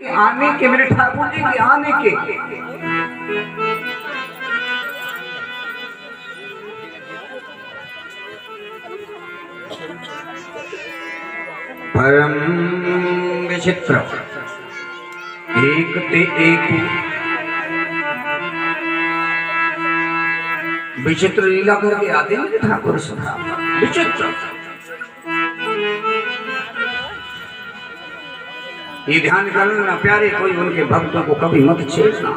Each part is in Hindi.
आने के, मेरे ठाकुर जी के आने के परम विचित्र एक ते एक विचित्र लीला करके आते हैं ठाकुर विचित्र। ये ध्यान करना प्यारे, कोई उनके भक्तों को कभी मत छेड़ना।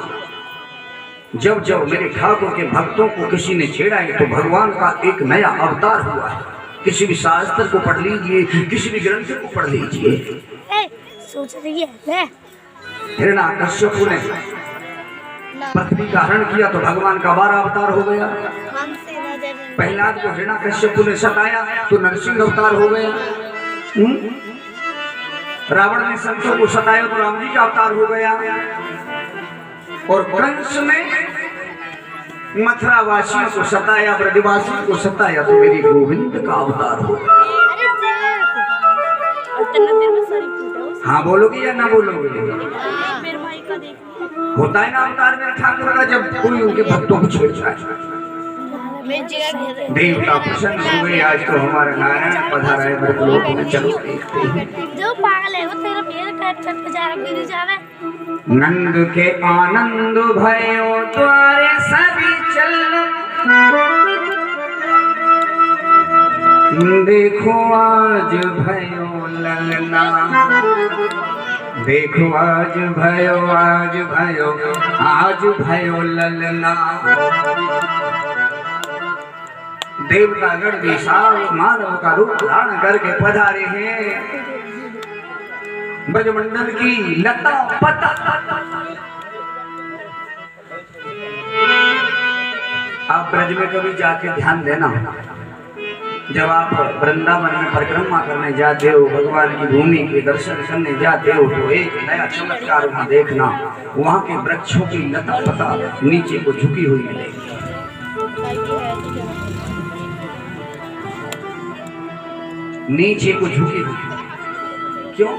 जब जब मेरे ठाकुर के भक्तों को किसी ने छेड़ा है तो भगवान का एक नया अवतार हुआ है। किसी भी शास्त्र को पढ़ लीजिए, किसी भी ग्रंथ को पढ़ लीजिए। सोच रही है हिरण्यकश्यप ने पृथ्वी का हरण किया तो भगवान का 12 अवतार हो गया। प्रहलाद को हिरण्यकश्यप ने सताया तो नरसिंह अवतार हो गया। रावण ने संतों को सताया तो राम जी का अवतार हो गया। और कंस ने मथुरा वासियों को सताया, ब्रजवासियों को सताया तो मेरी गोविंद का अवतार हो गया। हाँ बोलोगे या ना बोलोगे? होता है ना अवतार मेरे ठाकुर का जब कोई उनके भक्तों को छेड़ता है। देवता प्रसन्न हुए। आज तो हमारा नारायण पधारा है मेरे लोगों में। चलो देखते हैं। जो पागल है वो तेरा पैर काट काट के जा रहा है जावे। नंद के आनंद भयो द्वारे सभी चल, देखो आज भयो ललना, देखो आज भयो, आज भयो, आज भयो ललना। देवतागण विशाल मानव का रूप धारण करके पधारे हैं। ब्रजमंडल की लता पता आप ब्रज में कभी जाके ध्यान देना। जब आप वृंदावन में परिक्रमा करने जाते हो, भगवान की भूमि के दर्शन करने जाते हो तो एक नया चमत्कार वहां देखना। वहां के वृक्षों की लता पता नीचे को झुकी हुई मिलेगी। नीचे को झुकी हुई क्यों?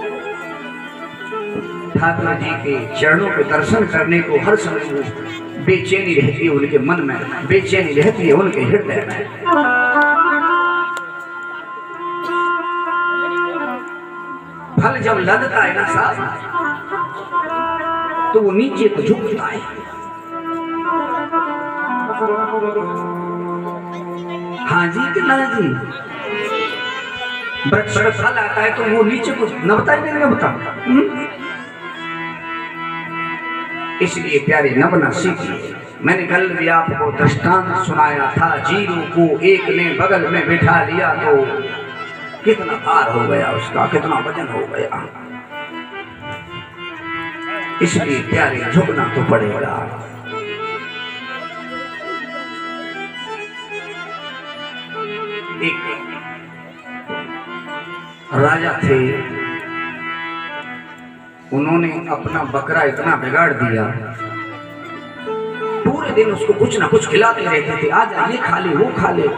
ठाकुर जी के चरणों के दर्शन करने को हर समय बेचैनी रहती है उनके मन में, बेचैनी रहती है उनके हृदय में। फल जब लगता है ना साहब तो वो नीचे को झुकता है। हाँ जी कितना जी, वृक्ष में फल आता है तो वो नीचे कुछ नबता ही नहीं नबता। इसलिए प्यारे नबना सीखिए। मैंने कल भी आपको दृष्टांत सुनाया था। जीरो को एक ने बगल में बिठा लिया तो कितना भार हो गया उसका, कितना वजन हो गया। इसलिए प्यारे झुकना तो पड़ेगा। एक राजा थे, उन्होंने अपना बकरा इतना बिगाड़ दिया, पूरे दिन उसको कुछ ना कुछ खिलाते रहते थे। आज ये खा ले, वो खा ले,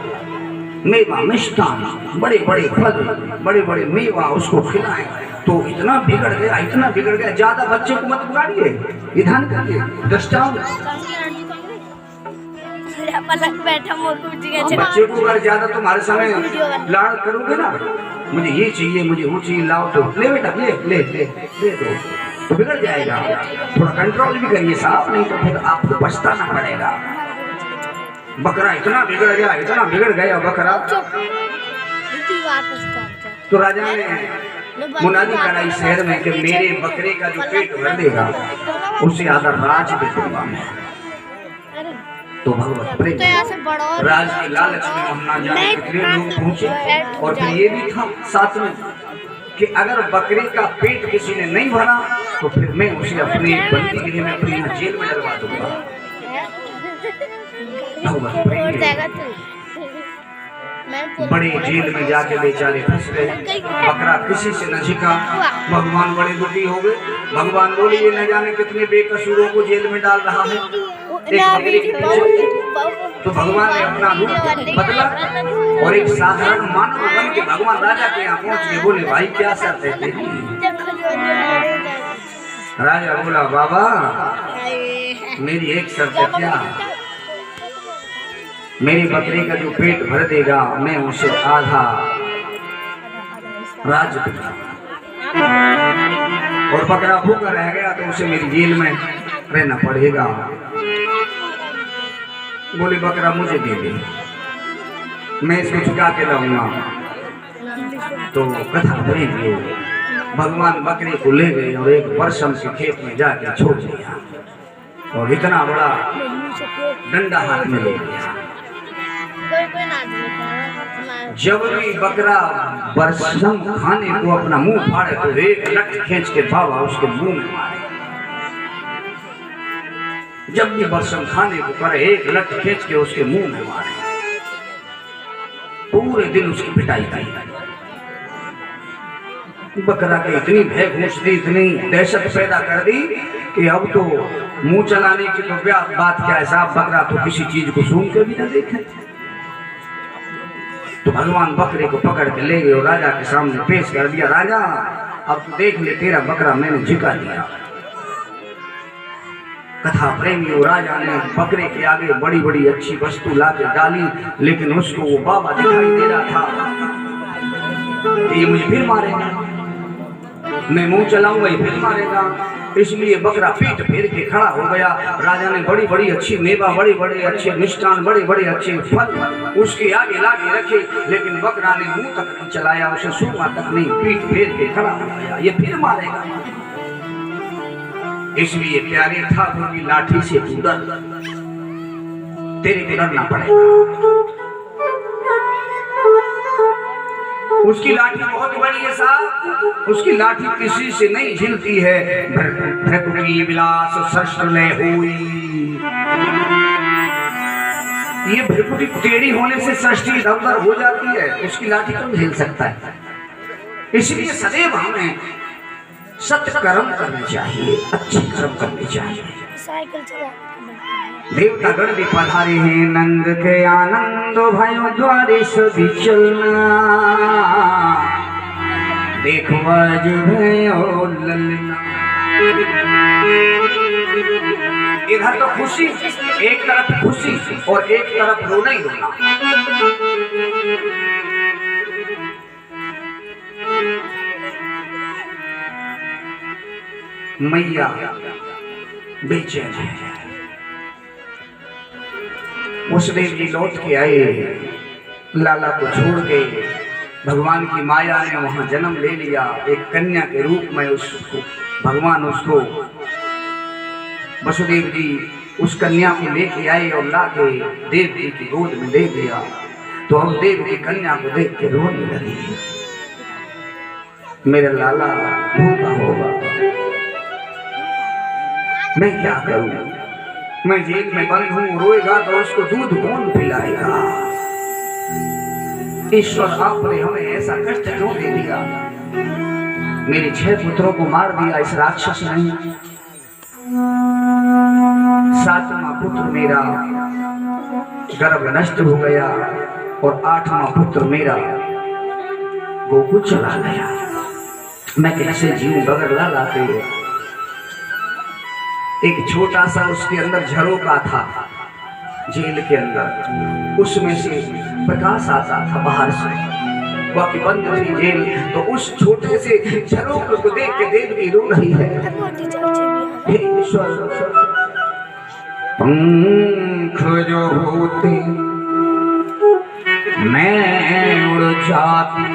मेवा मिष्टान, बड़े बड़े फल, बड़े बड़े मेवा उसको खिलाए तो इतना बिगड़ गया, इतना बिगड़ गया। ज्यादा बच्चे को मत बिगाड़िए, विधान करिए, दृष्टांत। बच्चे को अगर ज्यादा तुम्हारे समय लाड़ करोगे ना, मुझे ये चाहिए, मुझे वो चाहिए, लाओ तो ले बेटा, ले ले ले ले दो, तो बिगड़ जाएगा। थोड़ा कंट्रोल भी करिए साहब, नहीं तो फिर आपको पछताना पड़ेगा। बकरा इतना बिगड़ गया, इतना बिगड़ गया बकरा। तो राजा ने मुनादी कराई शहर में कि मेरे बकरे का जो पेट भर देगा उससे आधा राज दे दूंगा मैं। तो भगवत प्रेम राज के लालच में हम ना जाने कितने लोग पहुंचे। और फिर ये भी था साथ में कि अगर बकरे का पेट किसी ने नहीं भरा तो फिर मैं उसे अपनी बंदी गृह में अपनी जेल में डलवा दूंगा। भगवत प्रेम बड़े जेल में जाके बेचारे फंस गए। बकरा किसी से न झिका। भगवान बड़े दुखी हो गए। भगवान बोले ये न जाने कितने बेकसूरों को जेल में डाल रहा है एक बकरे के पीछे। तो भगवान ने अपना रूप बदला और एक साधारण मानव बन के भगवान राजा के यहाँ पहुंच गए। बोले भाई क्या शर्त है तेरी? राजा बोला बाबा मेरी एक शर्त है क्या, मेरी बकरी का जो पेट भर देगा मैं उसे आधा राज दूंगा, और बकरा भूखा रह गया तो उसे मेरी जेल में रहना पड़ेगा। बोले बकरा मुझे दे दे, मैं इसको चुका के लाऊंगा। तो कथा करेंगे भगवान बकरे को ले गए और एक वर्षम के खेत में जाके छोड़ दिया, और इतना बड़ा डंडा हाथ में ले लिया। जब भी बकरा वर्षम खाने को अपना मुंह फाड़े तो एक लठ खींच के बाबा उसके मुंह में मारे। जब भी वर्षम खाने को करे एक लठ खींच के उसके मुंह में मारे। पूरे दिन उसकी पिटाई की। बकरा के इतनी भय घूस दी, इतनी दहशत पैदा कर दी कि अब तो मुंह चलाने की तो बात क्या है साहब, बकरा तो किसी चीज को सूंघ के भी न देखे। तो भगवान बकरे को पकड़ के ले गए और राजा के सामने पेश कर दिया। राजा अब तू देख ले, तेरा बकरा मैंने झुका दिया। कथा प्रेमी और राजा ने बकरे के आगे बड़ी बड़ी अच्छी वस्तु ला के डाली, लेकिन उसको वो बाबा दिखाई दे रहा था। ये मुझे फिर मारेगा, मैं मुंह चलाऊंगा ये फिर मारेगा, इसलिए बकरा पीठ फेर के खड़ा हो गया। राजा ने बड़ी बड़ी अच्छी मेवा, बड़ी बड़ी अच्छे मिष्टान, बड़े बड़े अच्छे फल उसके आगे लाके रखे, लेकिन बकरा ने मुंह तक नहीं चलाया, उसे सूंघा तक नहीं, पीठ फेर के खड़ा हो गया, ये फिर मारेगा। इसलिए प्यारे ठाकुर की लाठी से तू डर, तेरे को डरना पड़ेगा। उसकी लाठी बहुत बड़ी है साहब, उसकी लाठी किसी से नहीं झिलती है। भृकुटी विलास शस्त्र हुई, ये भृकुटी टेढ़ी होने से षष्ठी इधर हो जाती है, उसकी लाठी कौन झेल सकता है। इसलिए सदैव हमें सत्य कर्म करने चाहिए, अच्छे कर्म करने चाहिए। साइकिल चला देवता गण भी पधारे हैं, नंद के आनंद भयो द्वारे सभी चलना, देखो आज भयो ललना। इधर तो खुशी, एक तरफ खुशी और एक तरफ रोना ही रोना। मैया बेचैन है। वसुदेव जी लौट के आए, लाला को छोड़ के भगवान की माया ने वहां जन्म ले लिया। एक कन्या के रूप में उसको भगवान उसको वसुदेव जी उस कन्या को लेके आए और लाके देव जी की गोद में ले दिया। तो अब देव की कन्या को देख के रोने लगी, मेरा लाला भूखा होगा, मैं क्या करूं, मैं जेल में बंद हूं, रोएगा तो उसको दूध कौन पिलाएगा। ईश्वर आपने हमें ऐसा कष्ट क्यों दे दिया, मेरे 6 पुत्रों को मार दिया इस राक्षस ने। 7वां पुत्र मेरा गर्भ नष्ट हो गया और 8वां पुत्र मेरा गोकुल चला गया। मैं कैसे जीऊं बगैर लाला के। एक छोटा सा उसके अंदर झरोका था जेल के अंदर, उसमें से प्रकाश आता था बाहर से, बाकी बंद थी जेल। तो उस छोटे से झरोके को देख के देवी रो रही है, हे ईश्वर पंख जो होते मैं उड़ जाती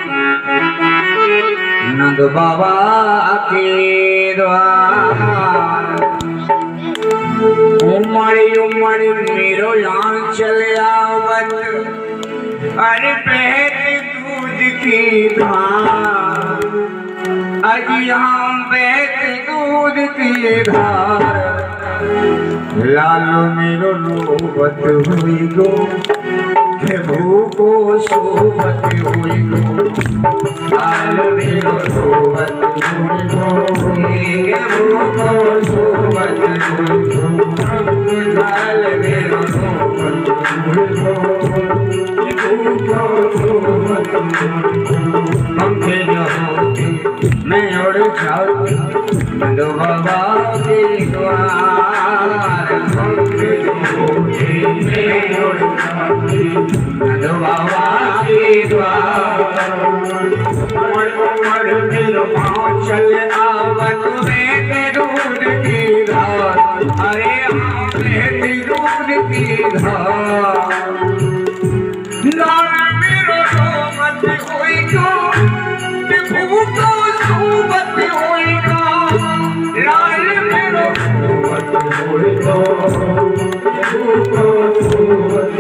नंद बाबा के द्वार। उमड़ी उमड़ी मेरो लाल चले आवत, अरे बहते दूध की धार, अजी हम बहते दूध की धार। लालो मेरो नौबत हुई गो, के भूखो सोबत हुई गो, लालो मेरो नौबत हुई गो, के भूखो सोबत हुई गो, लालो मेरो नौबत हुई गो, के भूखो सोबत हुई गो। पंखे जो होते मैं उड़ जाती नंद बाबा के द्वार नंद बाबा के द्वार चल आवत में दूध की धार अरे दूध की धार लाल मेरो रोमत होई को भूखो सोबत होई को लाल मेरो रोमत होई को भूखो सोबत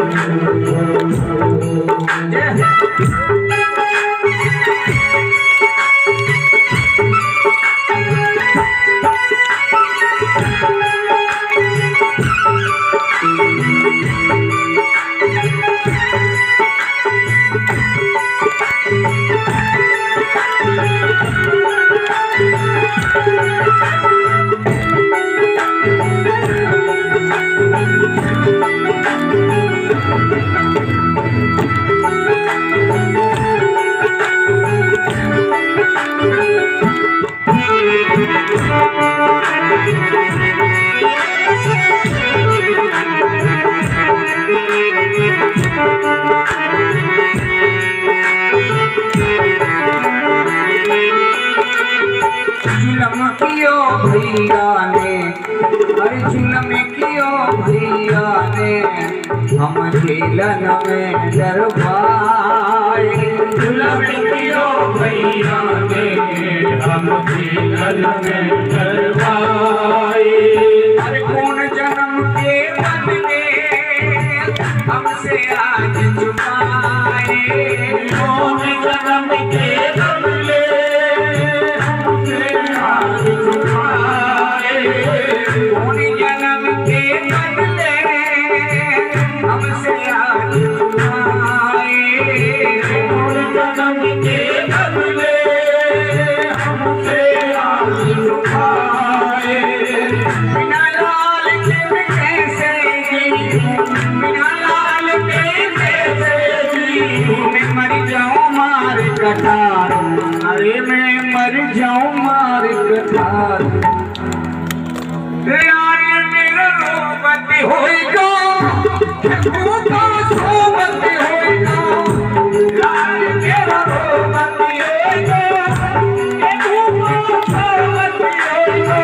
भैया ने अरे जुलम कियो भैया ने हम झेलन में डरवाए जुलम कियो भैया ने हम झेलन में डरवाए अरे कौन जन्म के बदले हमसे आज चुकाए कौन जन्म के बदले कौन जन्म के बदले हमसे आज चुकाए कौन जन्म के बदले हमसे आज चुकाए बिना लाल के कैसे जी बिना लाल के कैसे जी मैं मर जाऊं मार कटार अरे मैं मर जाऊं मार कटार यार मेरा रोबत होएगा भूखा सोबत होएगा यार मेरा रोबत होएगा भूखा सोबत होएगा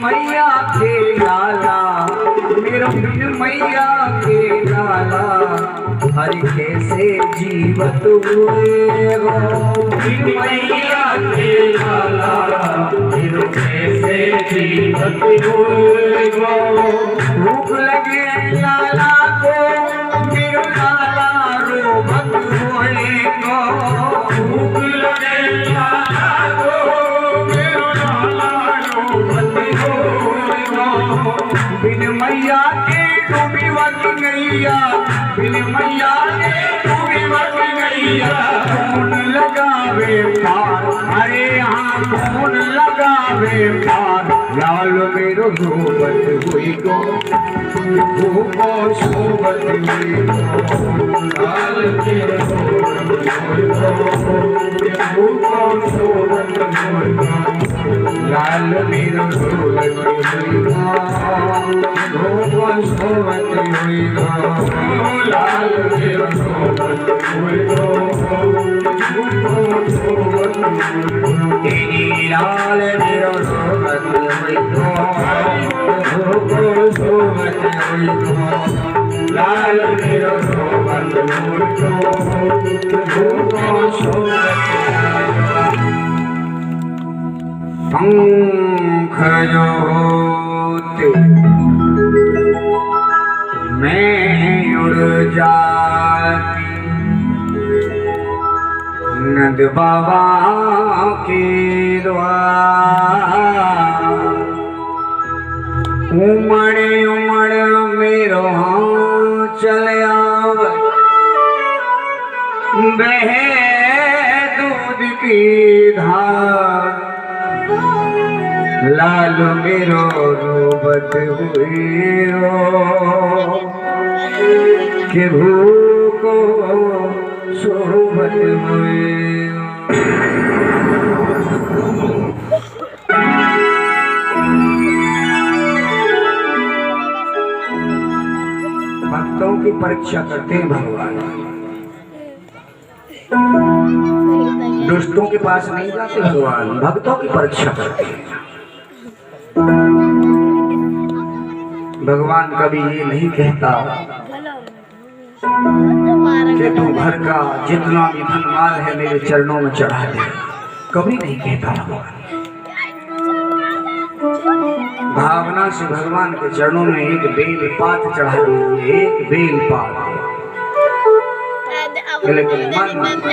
मैया के लाला मेरा बिन मैया के लाला हर कैसे जीवत हुए बिन मैया के लाला मेरा कैसे जीवत हुए भूख लगे लाला को मेरा लाला रोबत हुए भूख लगे लाला को मेरा लाला रोबत बिन मैया के डूबी वक्त गैया बिन मैया के डूबी वक्त गैया कौन लगावे पार अरे यहाँ कौन लगावे पार लाल मेरो सोबत हुई को भूखो सोबत हुई लाल मेरो सोबत हुई भूखो सोबत हुई लाल मेरो सोबत हुई भूखो सोबत हुई लाल मेरो सोबत हुई भूखो सोबत तेरी लाल मेरो सोबत हुई भूखो सोबत हुई लाल मेरो सोबत पंख जोते मैं उड़ जाती नंद बाबा के द्वार उमड़ उमड़ मेरो चल आव बहे दूध की धार लाल मेरो रोबत हुए के भूको सोबत हुए। भक्तों की परीक्षा करते हैं भगवान, दुष्टों के पास नहीं जाते भगवान, भक्तों की परीक्षा करते हैं। भगवान कभी ये नहीं कहता कि तू घर का जितना भी धन माल है मेरे चरणों में चढ़ा दे, कभी नहीं कहता भगवान। भावना से भगवान के चरणों में एक बेल पात चढ़ा दीजिए, एक बेल पात, लेकिन मन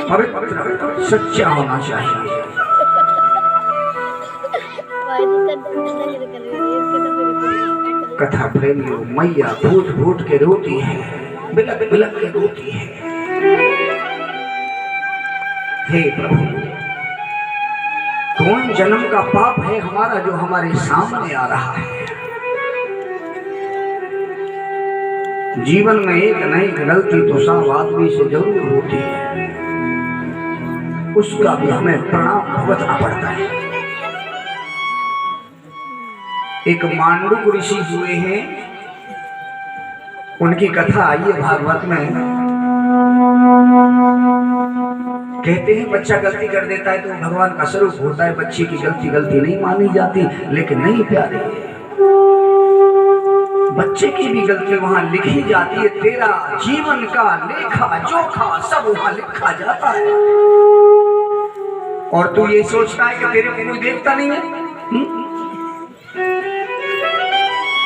पवित्र सच्चा होना चाहिए। कथा प्रेमियों, मैया फूट फूट के रोती है, बिलक बिलक के रोती है। हे प्रभु, कौन जन्म का पाप है हमारा जो हमारे सामने आ रहा है। जीवन में एक नई गलती तो सब आदमी से जरूर होती है, उसका भी हमें प्रणाम भुगतना पड़ता है। एक मांडुक ऋषि हुए हैं, उनकी कथा आई है भागवत में। कहते हैं बच्चा गलती कर देता है तो भगवान का स्वरूप होता है, बच्चे की गलती गलती नहीं मानी जाती। लेकिन नहीं प्यारे, बच्चे की भी गलती वहां लिखी जाती है, तेरा जीवन का लेखा जोखा सब वहां लिखा जाता है। और तू ये सोचता है कि तेरे को कोई देखता नहीं है।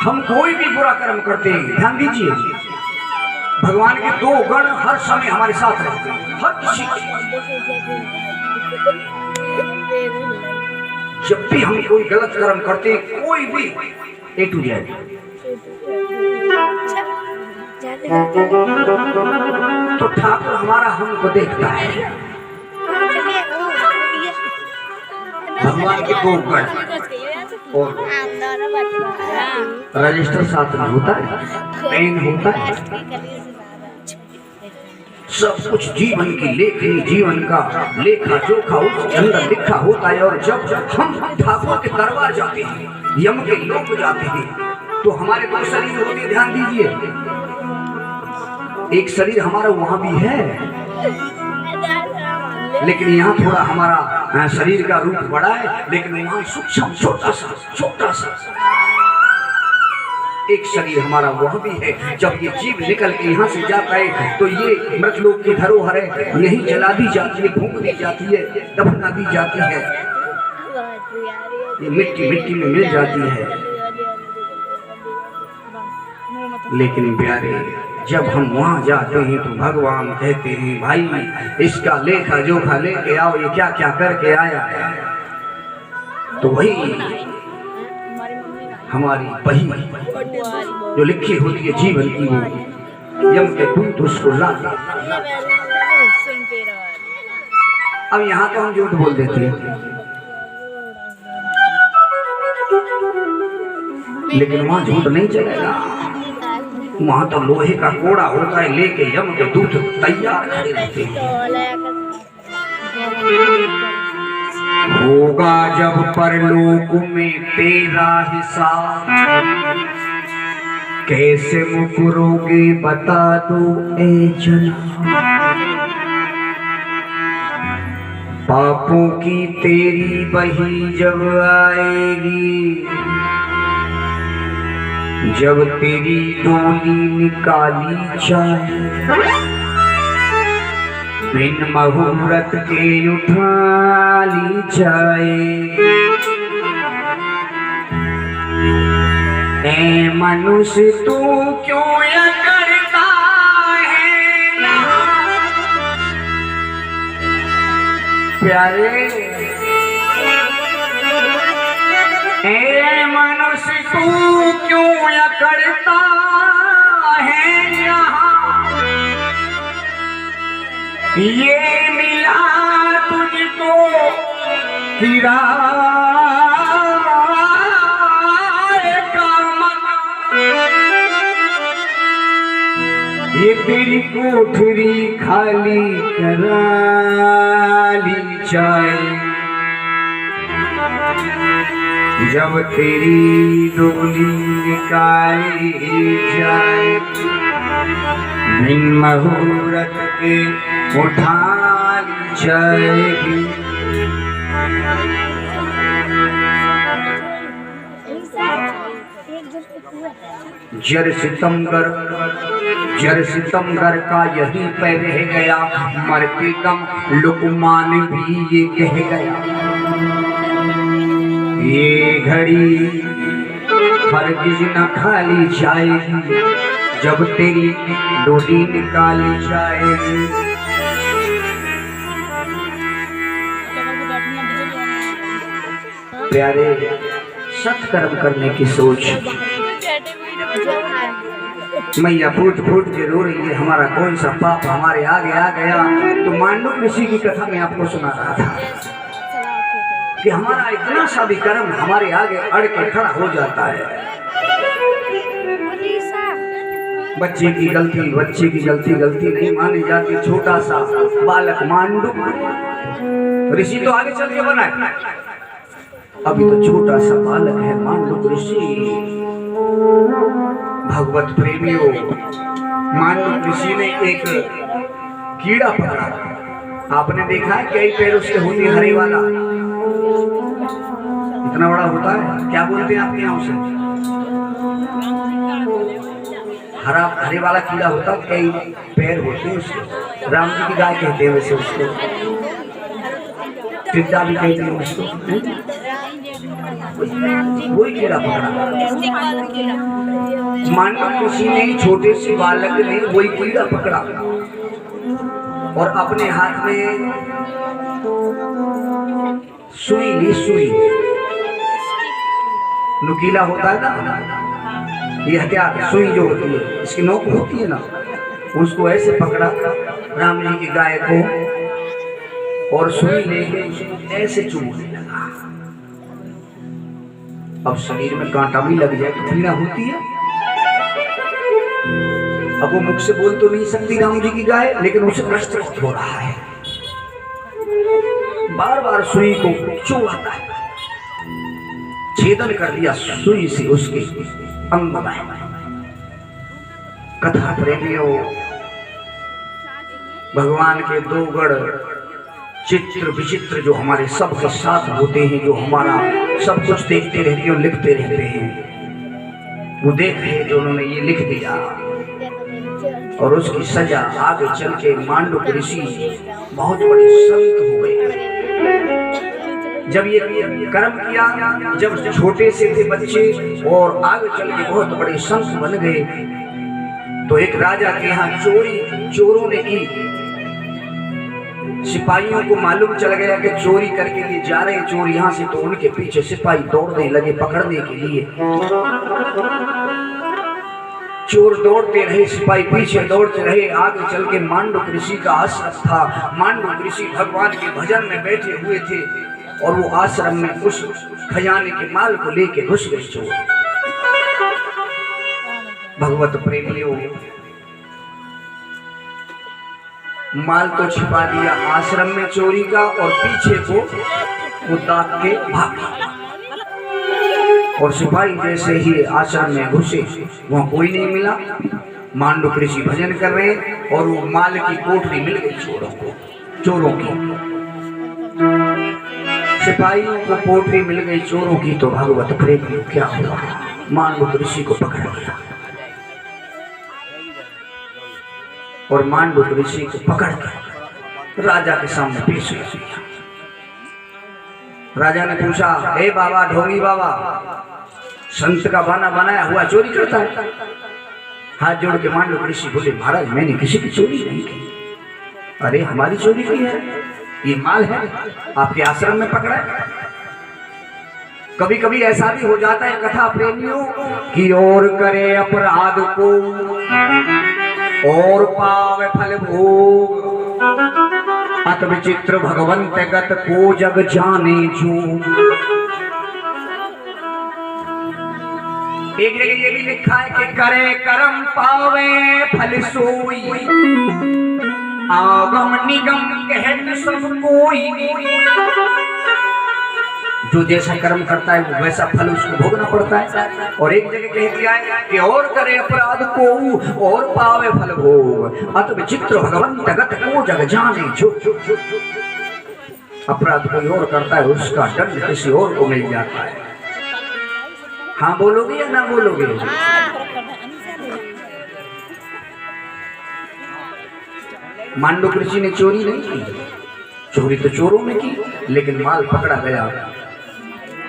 हम कोई भी बुरा कर्म करते हैं, ध्यान दीजिए, भगवान के दो गण हर समय हमारे साथ रहते हैं, हर किसी जब भी हम कोई गलत कर्म करते हैं, कोई भी ए टू जेड, तो ठाकुर हमारा हमको देखता है। भगवान के दो गण और रजिस्टर साथ में होता है, पेन होता है, सब कुछ जीवन की लेखनी, जीवन का लेखा जोखा उसके अंदर लिखा होता है। और जब हम ठाकुर के दरबार जाते हैं, यम के लोक जाते हैं, तो हमारे दो शरीर होते हैं, ध्यान दीजिए। एक शरीर हमारा वहां भी है, लेकिन यहाँ थोड़ा हमारा शरीर का रूप बड़ा है, लेकिन वहां सूक्ष्म छोटा सा एक शरीर हमारा वह भी है। जब ये जीव निकल के यहाँ से जाता है तो ये मृतलोक की धरोहर है, यही जला दी जाती है, फूंक दी जाती है, दफना दी जाती है, ये मिट्टी मिट्टी में मिल जाती है। लेकिन प्यारे, जब हम वहाँ जाते हैं तो भगवान कहते हैं, भाई इसका लेखा जोखा लेके आओ, ये क्या क्या करके आया है। तो वही हमारी बही जो लिखी होती है जीवन की, वो यम के दूत उसको ला। अब यहाँ तो हम झूठ बोल देते हैं, लेकिन वहाँ झूठ नहीं चलेगा। वहाँ तो लोहे का कोड़ा होता है, लेके यम के दूत तैयार खड़े रहते हैं। होगा जब परलोक में तेरा हिसाब, कैसे मुकरोगे बता दो ए जनाब। पापों की तेरी बही जब आएगी, जब तेरी डोली निकाली जाए, बिन मुहूर्त के उठा ली जाए। ए मनुष्य तू क्यों ये करता है प्यारे, ए मनुष्य तू क्यों ये करता है यहाँ, ये मिला तुझको किराए का मकान, ये तेरी कोठरी खाली करा ली जाए। जब तेरी डोली निकाली जाए, बिन मुहूर्त के उठा ली जाएगी। जर सितमगर का यही पे रह गया, मरते दम लुकमान भी ये कह गया। ये घड़ी हरगिज न खाली जाएगी, जब तेरी डोली निकाली जाएगी। प्यारे, सत्कर्म करने की सोच मैया फूट फूट के रो रही है, हमारा कौन सा पाप हमारे आगे आ गया। तो मांडव ऋषि की कथा में आपको सुना रहा था कि हमारा इतना सा भी कर्म हमारे आगे अड़ के खड़ा हो जाता है। बच्चे की गलती गलती नहीं मानी जाती। छोटा सा बालक मांडव ऋषि तो आगे चल के बनाए, अभी तो छोटा सा बालक है मांडव ऋषि। भगवत प्रेमियों, मांडव ऋषि ने एक कीड़ा पकड़ा। आपने देखा है कई पैर उसके होते हरे वाला, इतना बड़ा होता है, क्या बोलते हैं आपके यहाँ उसे? हरे वाला कीड़ा होता, कई पैर होते हैं उसके। राम जी की गाय कहते हैं वैसे उसको, टिड्डा भी कहते हैं उसको। वही कीड़ा पकड़ा मांडव ऋषि ने, छोटे से बालक ने वही कीड़ा पकड़ा और अपने हाथ में सुई ली। सुई नुकीला होता है ना, ये हथियार सुई जो होती है, इसकी नोक होती है ना, उसको ऐसे पकड़ा राम जी की गाय को और सुई लेके ऐसे चूमने लगा। अब शरीर में कांटा भी लग जाए तो पीड़ा होती है। अब वो मुख से बोल तो नहीं सकती राम जी की गाय, लेकिन उसे कष्ट हो रहा है। बार बार सुई को चुभाता है, छेदन कर दिया सुई से उसके अंग में। कथा प्रेमियों, भगवान के दो गढ़ चित्र विचित्र जो हमारे सबके साथ होते हैं, जो हमारा सब कुछ देखते रहते हैं, लिखते रहते हैं, वो देख रहे जो उन्होंने ये लिख दिया और उसकी सजा आगे चल के मांडव ऋषि बहुत बड़े संत हो गए। जब ये कर्म किया, जब छोटे से थे बच्चे और आगे चल के बहुत बड़े संत बन गए, तो एक राजा के यहाँ चोरों ने की। सिपाहियों को मालूम चल गया कि चोरी करके ये जा रहे चोर यहाँ से, तो उनके पीछे सिपाही दौड़ने लगे पकड़ने के लिए। चोर दौड़ते रहे, सिपाही पीछे दौड़ते रहे। आगे चल के मांडव ऋषि का आश्रम था। मांडव ऋषि भगवान के भजन में बैठे हुए थे और वो आश्रम में उस खजाने के माल को लेके घुस गए चोर। भगवत प्रेमियों, माल तो छिपा दिया आश्रम में चोरी का और पीछे को वो दाग के भागा। और सिपाही जैसे ही आश्रम में घुसे, वहां कोई नहीं मिला। मांडव ऋषि भजन कर रहे और वो माल की कोठरी मिल गई चोरों की। सिपाहियों को कोठरी मिल गई चोरों की, तो भगवत प्रेमियों क्या हुआ? मांडव ऋषि को पकड़ लिया और मांडव ऋषि को पकड़ कर राजा के सामने पेश हुआ। राजा ने पूछा, हे बाबा ढोंगी बाबा, संत का बाना बनाया हुआ चोरी करता है? हाथ जोड़ के मांडव ऋषि बोले, महाराज मैंने किसी की चोरी नहीं की। अरे हमारी चोरी की है, ये माल है आपके आश्रम में पकड़ा है। कभी कभी ऐसा भी हो जाता है कथा प्रेमियों कि और करे अपराध को और पावे फल भोग, अत विचित्र भगवंत गत को जग जाने जो। एक जगह ये भी लिखा है कि करे कर्म पावे फल सोई, आगम निगम कहत सब कोई। जो जैसा कर्म करता है वो वैसा फल उसको भोगना पड़ता है। और एक जगह कह दिया है कि और करे अपराध को और पावे फल भोग, अत विचित्र भगवंत गत को जग जाने जो। अपराध कोई और करता है उसका दंड किसी और को मिल जाता है। हाँ बोलोगे या ना बोलोगे? मांडव ऋषि ने चोरी नहीं की, चोरी तो चोरों ने की, लेकिन माल पकड़ा गया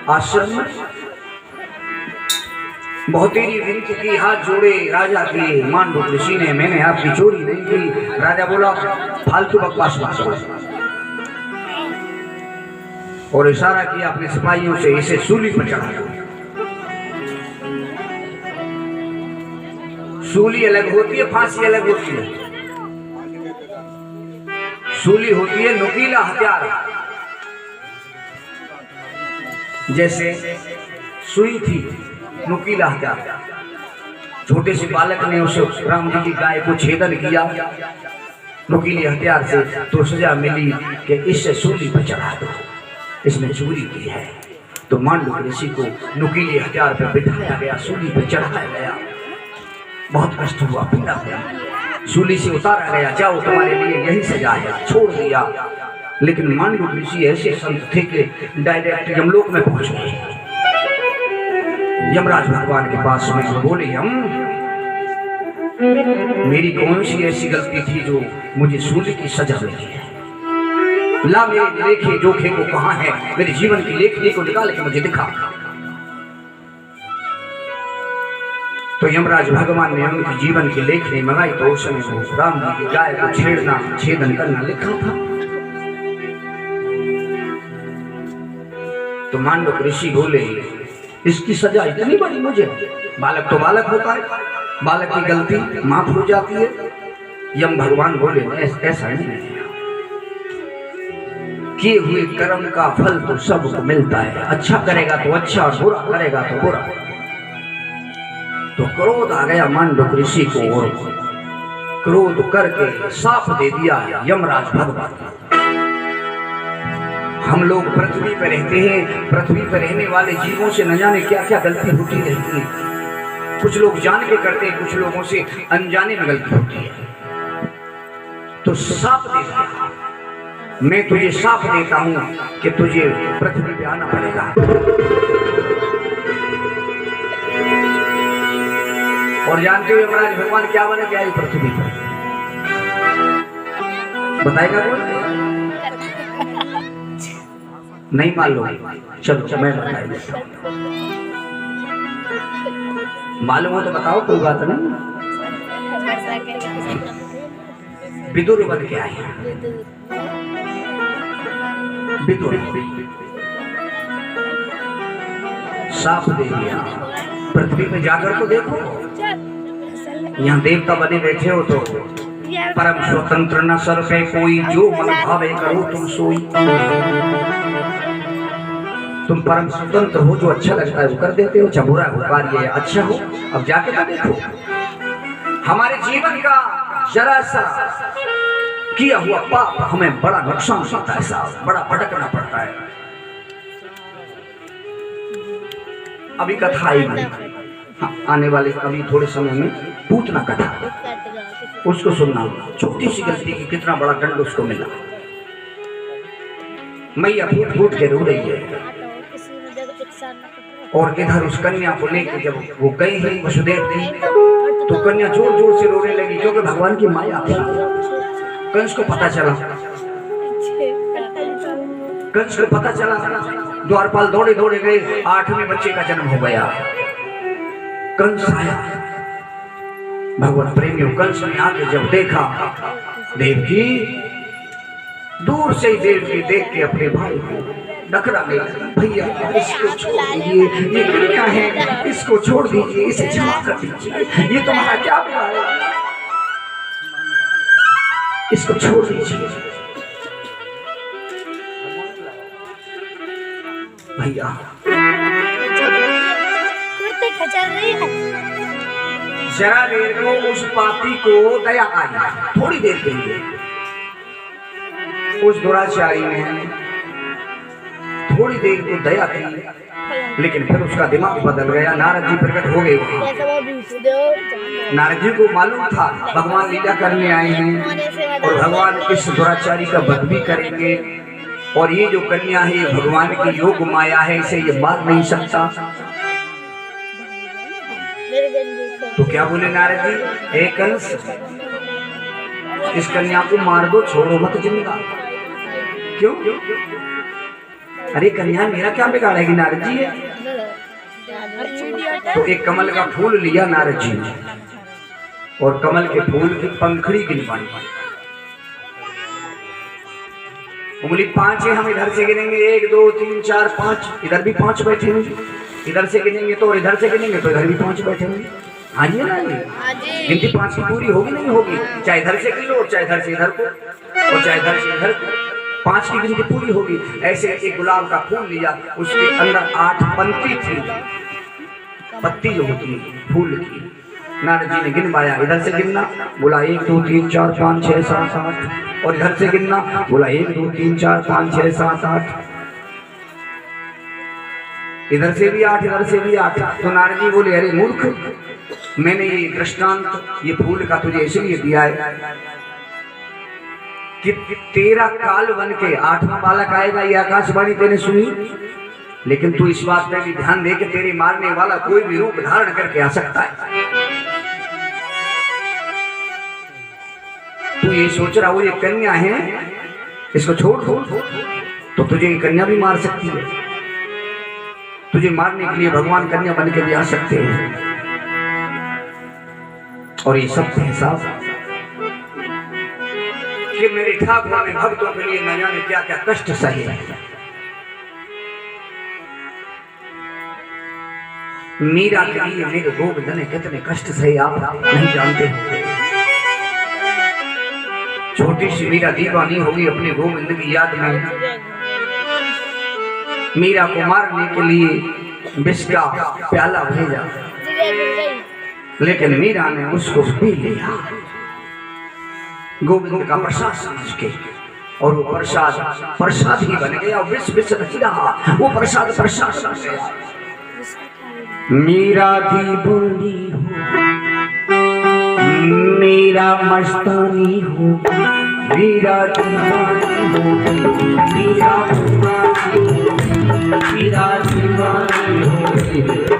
आश्रम में। बहुत ही विनती की, हाथ जोड़े राजा की। मांडव ऋषि ने, मैंने आपकी चोरी नहीं की। राजा बोला, फालतू बकवास मत करो, और इशारा किया अपने सिपाहियों से, इसे सूली पर चढ़ा दो। सूली अलग होती है, फांसी अलग होती है। सूली होती है नुकीला हथियार, जैसे सुई थी नुकीला हथियार। छोटे से बालक ने उस राम जी की गाय को छेदन किया नुकीले हथियार से, तो सजा मिली कि इससे सूली पर चढ़ा दो, इसने चोरी की है। तो मांडव ऋषि को नुकीले हथियार पर बिठाया गया, सूली पर चढ़ाया गया। बहुत कष्ट हुआ, पीड़ा हुआ, सूली से उतारा गया, जाओ तुम्हारे लिए यही सजा है, छोड़ दिया। लेकिन मांडव ऋषि ऐसे संत थे कि डायरेक्ट यमलोक में पहुंच गए। यमराज भगवान के पास में बोले, हम मेरी कौन सी ऐसी गलती थी जो मुझे सूली की सजा मिली है? ला मेरे लेखे जोखे को कहाँ है, मेरे जीवन की लेखनी को निकाल के मुझे दिखा। तो यमराज भगवान ने उनकी जीवन की लेखनी मंगाई, तो उस समय वो राम जी की गाय को छेड़ना छेदन करना लिखा था। तो मांडव ऋषि बोले, इसकी सजा इतनी बड़ी मुझे? बालक तो बालक होता है, बालक की गलती माफ हो जाती है। यम भगवान बोले, ऐसा नहीं है, किए हुए कर्म का फल तो सबको मिलता है। अच्छा करेगा तो अच्छा, और बुरा करेगा तो बुरा। तो क्रोध आ गया मांडव ऋषि को, और क्रोध करके साफ दे दिया यमराज भगवान। हम लोग पृथ्वी पर रहते हैं, पृथ्वी पर रहने वाले जीवों से न जाने क्या क्या गलती होती रहती है। कुछ लोग जान के करते हैं, कुछ लोगों से अनजाने में गलती होती है। तो साफ दे दिया, मैं तुझे साफ देता हूं कि तुझे पृथ्वी पे आना पड़ेगा। और जानते हो यमराज भगवान क्या बने क्या है पृथ्वी पर? बताएगा कोई? नहीं मालूम? चलो मैं बता देता हूं। मालूम हो तो बताओ, कोई बात नहीं। विदुर बन के आए, विदुर साफ दे दिया। पृथ्वी पे जाकर तो देखो, यहाँ देवता बने बैठे हो तो परम स्वतंत्र न सर पे कोई, जो मन भावे करो तुम सोई। तुम परम स्वतंत्र हो, जो अच्छा लगता है वो कर देते हो, चाहे बुरा हो कार्य अच्छा हो। अब जाके तो देखो, हमारे जीवन का जरा सा किया हुआ पाप हमें बड़ा नुकसान होता है साहब, बड़ा भटकना पड़ता है। अभी कथा आएगी, आने वाले अभी थोड़े समय में पूतना कथा, उसको सुनना। छोटी सी गलती की कितना बड़ा दंड उसको मिला। मैया फूट फूट के रो रही है, और इधर उस कन्या को लेकर जब वो गई है वसुदेव जी, तो कन्या जोर जोर से रोने लगी, क्योंकि भगवान की माया थी। कंस को पता चला, कंस को पता चला, द्वारपाल दौड़े दौड़े गए, 8वें बच्चे का जन्म हो गया। कंस आया, भगवान प्रेमियों कंस ने आके जब देखा, देवकी दूर से ही देवकी देख के अपने भाई को डकरा गया, भैया इसको छोड़ दीजिए, ये कन्या है, इसको छोड़ दीजिए, इसे क्षमा कर दीजिए, ये तुम्हारा क्या बिगाड़ा, इसको छोड़ दीजिए। भैया कुर्ते खचर रही है। जरा देर को उस पापी को दया आई, थोड़ी देर के लिए उस दुराचारी ने थोड़ी देर को दया की, लेकिन फिर उसका दिमाग बदल गया। नारद जी प्रकट हो गए। नारद जी को मालूम था भगवान लीला करने आए हैं और भगवान इस दुराचारी का वध भी करेंगे, और ये जो कन्या है ये भगवान की योग माया है, इसे ये मार नहीं सकता। तो क्या बोले नारद जी, हे कंस इस कन्या को मार दो, छोड़ो मत जिंदा। क्यों? अरे कन्या मेरा क्या बिगाड़ेगी नारद जी? तो एक कमल का फूल लिया नारद जी ने और कमल के फूल की पंखड़ी गिनवाई, उंगली 5 है, हम इधर से गिनेंगे 1 2 3 4 5, इधर भी 5 बैठे होंगे, इधर से गिनेंगे तो, इधर से गिनेंगे तो इधर भी 5 बैठे होंगे। हाँ जी ना जी, गिनती 5 की पूरी होगी नहीं होगी, चाहे इधर से गिन लो, चाहे इधर से इधर को, और चाहे इधर से इधर को, 5 की गिनती पूरी होगी। ऐसे एक गुलाब का फूल लिया, उसके अंदर 8 पंक्ति थी, पत्ती जो होती है फूल की। नारद जी ने गिनवाया, इधर से गिनना, बोला 1 2 3 4 5 6 7 8, और इधर से गिनना, बोला 1 2 3 4 5 6 7 8, इधर से भी 8, इधर से भी 8। तो नारद जी बोले, अरे मूर्ख, मैंने ये दृष्टांत ये फूल का तुझे इसलिए दिया है कि तेरा काल बन के 8वां बालक आएगा, ये आकाशवाणी तेने सुनी, लेकिन तू इस बात पे भी ध्यान दे कि तेरे मारने वाला कोई भी रूप धारण करके आ सकता है। तू ये सोच रहा हो ये कन्या है, इसको छोड़ दो, तो तुझे ये कन्या भी मार सकती है। तुझे मारने के लिए भगवान कन्या बन के भी आ सकते हैं, और ये सब हिसाब कि मेरे ठाकुर ने भक्तों के लिए न जाने क्या क्या कष्ट सहे है। मीरा के लिए मेरे गोविंद ने कितने कष्ट सहे आप नहीं जानते हो। छोटी सी मीरा दीवानी होगी अपने गोविंद की याद में, मीरा को मारने के लिए विष का प्याला भेजा, लेकिन मीरा ने उसको पी लिया गोविंद का प्रसाद समझ के, और वो प्रसाद ही बन गया, विष विष नहीं रहा, वो प्रसाद बन गया। मीरा दीवानी हो, मीरा मस्तानी हो, मीरा दीवानी हो, मीरा मस्तानी हो, मीरा दीवानी हो,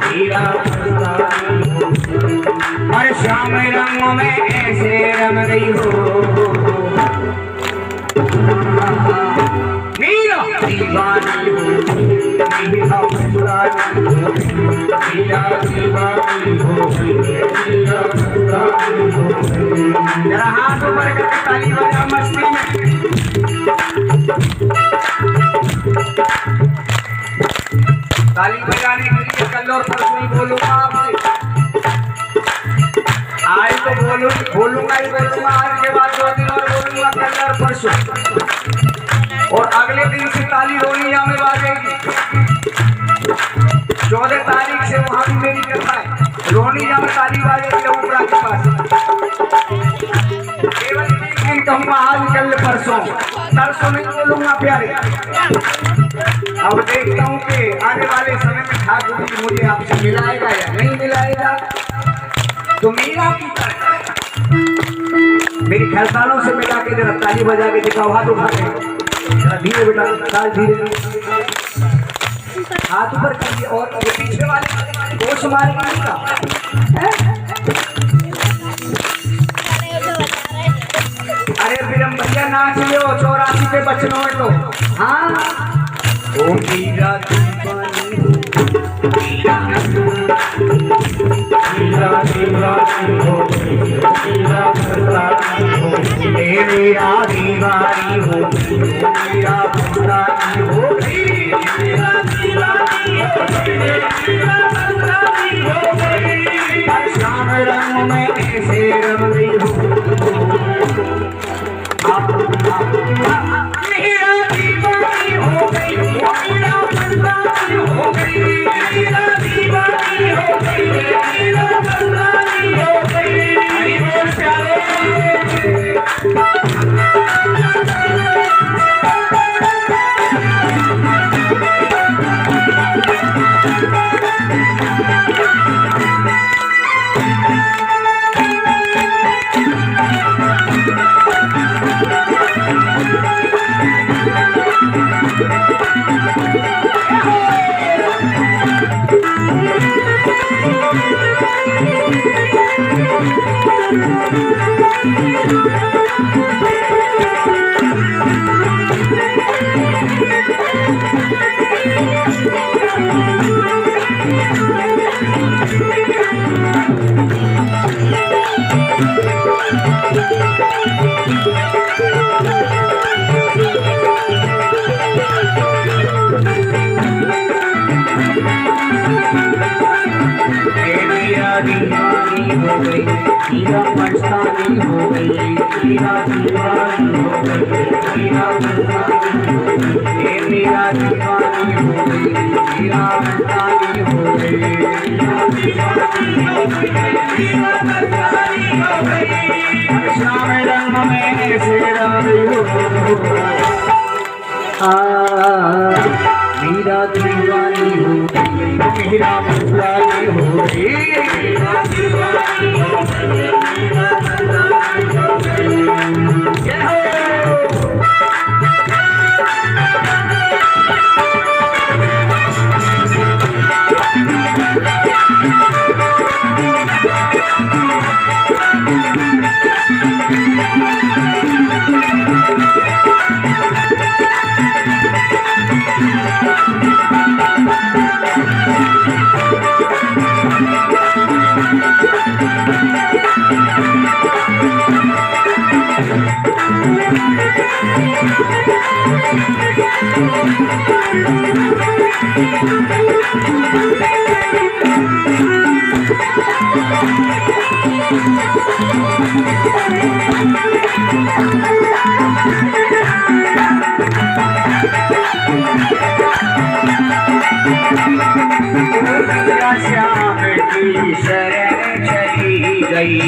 मीरा मस्तानी हो, और श्याम रंग में ऐसे रंग गई हो। मीरा दीवानी हो, मीरा मस्तानी हो, मीरा दीवानी हो, मीरा मस्तानी हो। जरा हाथ ऊपर करके ताली बजा मस्ती में। ताली बजाने के लिए कल और परसों बोलूंगा आपसे, आज तो बोलूंगा ही बोलूंगा, आज के बाद 2 दिन और बोलूंगा, कल और परसों, और अगले दिन से ताली रोनिया में बाजेगी। 14 तारीख से वहां भी मेरी कथा है, रोनिया में ताली बाजेगी ऊपरा के पास। केवल 3 दिन कहूँगा, आज कल परसों नहीं बोलूंगा प्यारे। अब देखता हूँ कि आने वाले समय में ठाकुर जी मुझे आपसे मिलाएगा या नहीं मिलाएगा। तो मीरा की मेरी ख्यालसालों से मिला के जरा ताली बजा के दिखाओ, हाथ उठा के जरा धीरे बेटा, ताल धीरे, हाथ ऊपर कीजिए, और ये पीछे वाले होश मार का। अरे विरम भैया नाच लो, 84 पे बचनो है तो। हाँ ओ मीरा दीवानी हो, मीरा दीवानी हो, मीरा दीवानी हो, मेरा दीवानी हो, मेरा दीवानी हो, मेरा दीवानी हो, मेरा दीवानी हो, शाम रंग में ऐसे रंग गई हो, मेरा दीवानी हो गई, मेरा दीवानी हो गई, मेरा दीवानी हो गई, मेरा दीवानी हो गई, हरि बोल प्यारे। दीवानी हो गई, मीरा मस्तानी हो गई, मीरा दीवानी हो गई, मीरा मस्तानी हो गई, मीरा दीवानी हो गई, मीरा मस्तानी हो गई, मीरा दीवानी हो गई, मीरा मस्तानी हो गई, श्याम रंग में ऐसे रंग हो, मीरा दीवानी हो गई, मीरा मस्तानी हो गई, मीरा दीवानी हो गई, मीरा मस्तानी हो गई। जय हो। श्याम की शरण चली गई,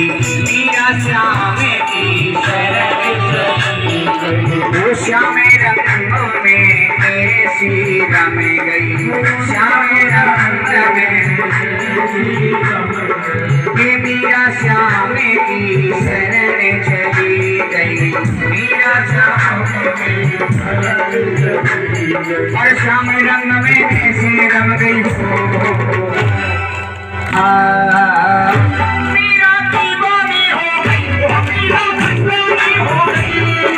मीरा श्याम की शरण चली गई, वो श्याम रंग में ऐसी रम गई, श्याम रंग में ये मीरा श्याम की शरण चली गई, मीरा श्याम की शरण चली गई, और श्याम रंग में ऐसी रम गई हो, मीरा दीवानी हो गई, मीरा मस्तानी हो गई,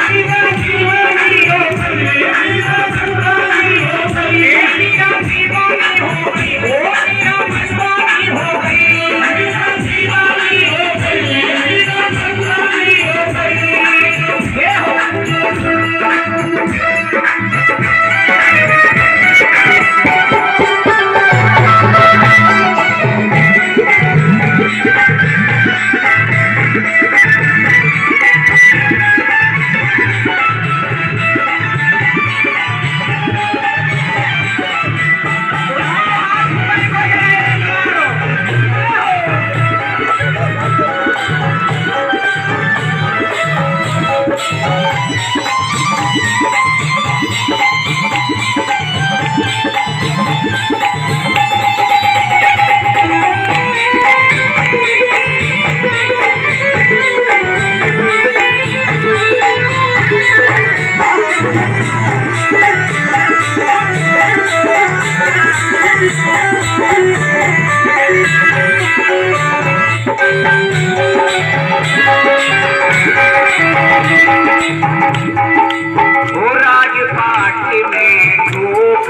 मीरा दीवानी हो गई, मीरा मस्तानी हो गई, मीरा दीवानी हो गई, मीरा मस्तानी हो गई, मीरा दीवानी हो गई, मीरा मस्तानी हो गई। ये हो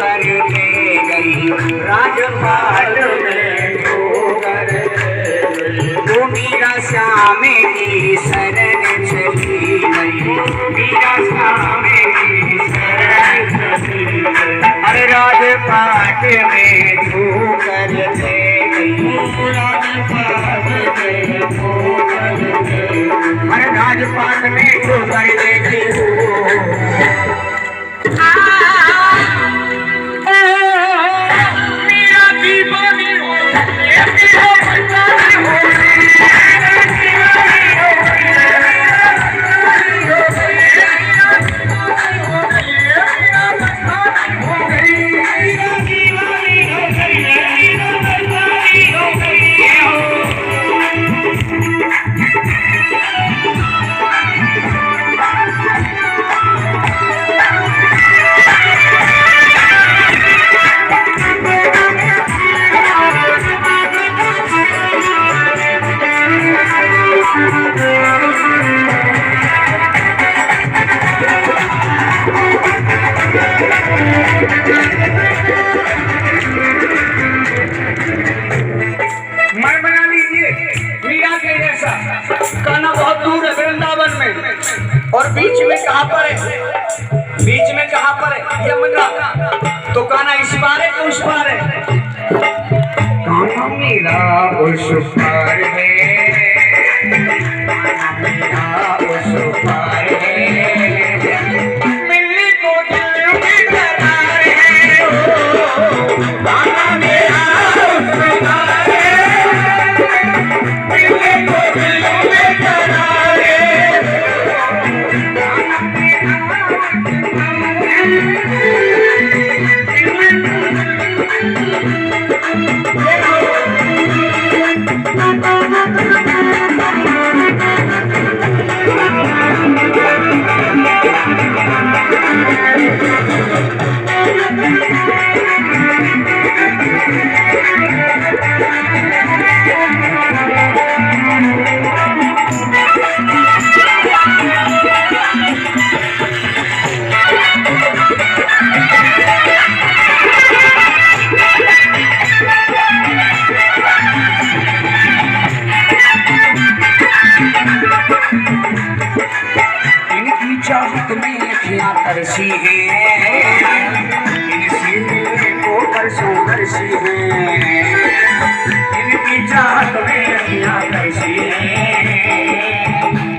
करके गई राजपाट में ठोकर वो मीरा श्याम की शरण चली गई मीरा श्याम की शरण चली गई अरे राजपाट में ठोकर दे गई राजपाट में ठोकर दे अरे राजपाट में ठोकर दे गई मीरा दीवानी हो कान्हा बहुत दूर है वृंदावन में और बीच में कहाँ पर है यमुना तो कान्हा इस पार है कि उस पार है कान्हा मेरा उस पार है कान्हा मेरा उस पार है मिलने को दिल में करार है कान्हा मेरा उस पार है मिलने को दिल में करार है तरसी है इनसे को परसों तरसी है इनकी चाहत में अखियां तरसी है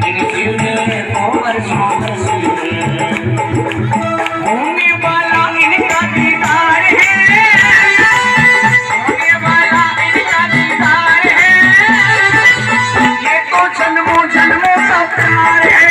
इनसे को परसों तरसी है होने वाला इनका दीदार है होने वाला इनका दीदार है ये तो जन्मों जन्मों का प्यार है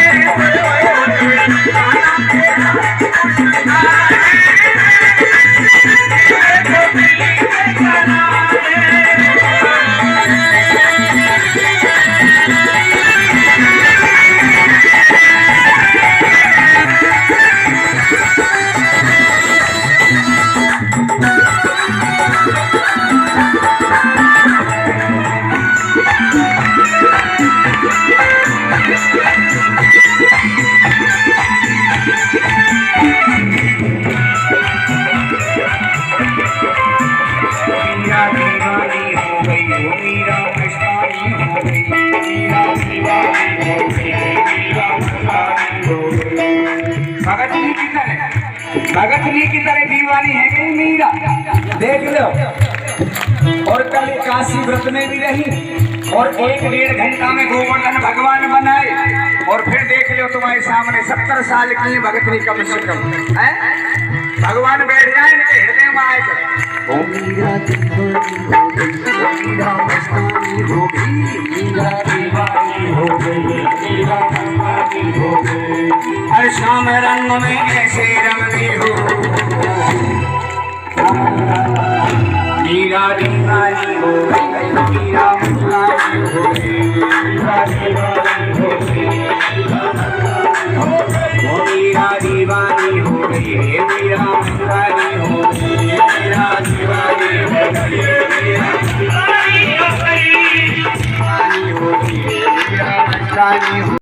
भगतनी की तरह दीवानी है कि मीरा देख लो और कल काशी व्रत में भी रही और 1-1.5 घंटा में गोवर्धन भगवान बनाए और फिर देख लो तुम्हारे सामने 70 साल की भगतनी कम से कम है भगवान बैठ जाए इनके हृदय में आए ओ मीरा मस्तानी हो गई मीरा दीवानी हो गई मीरा दीवानी हो गई हर शाम रंग में ऐसे रंगी हो मीरा दीवानी हो गई मीरा मस्तानी हो गई मीरा दीवानी हो गई